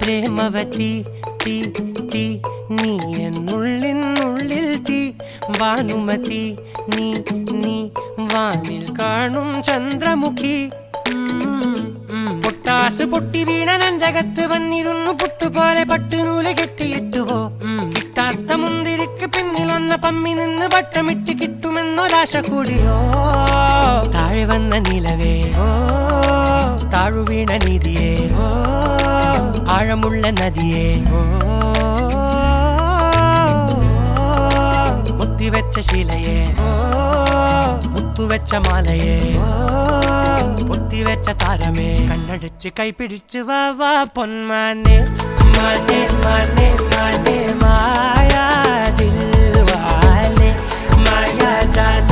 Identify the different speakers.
Speaker 1: പ്രേമവതി തീ തീ നീ എന്നുള്ളിൽ തീ ഭാനുമതി നീ നീ വാനിൽ കാണും ചന്ദ്രമുഖി പൊട്ടാസ് പൊട്ടി വീണ നെഞ്ചകത്ത് വന്നിരുന്നു പുട്ടുപോലെ പട്ടുനൂല് കെട്ടിയിട്ടുവോ കിട്ടാത്ത മുന്തിരിക്ക് പിന്നിൽ വന്ന പമ്മി നിന്ന് വട്ടമിട്ട് കിട്ടുമെന്നൊരാശ കൂടിയോ താഴെ വന്ന നിലവേ താഴു വീണ നിധിയേ ആഴമുള്ള നദിയേ കൊത്തിവെച്ച ശിലയേ മുത്തുവെച്ച മാലയേ പൊത്തിവെച്ച താരമേ കണ്ണടിച്ച് കൈപിടിച്ച് വാ വാ പൊന്മാനെ മാനെ മാനെ മാനെ മായാ ദിൽവാലെ മായാ ജാല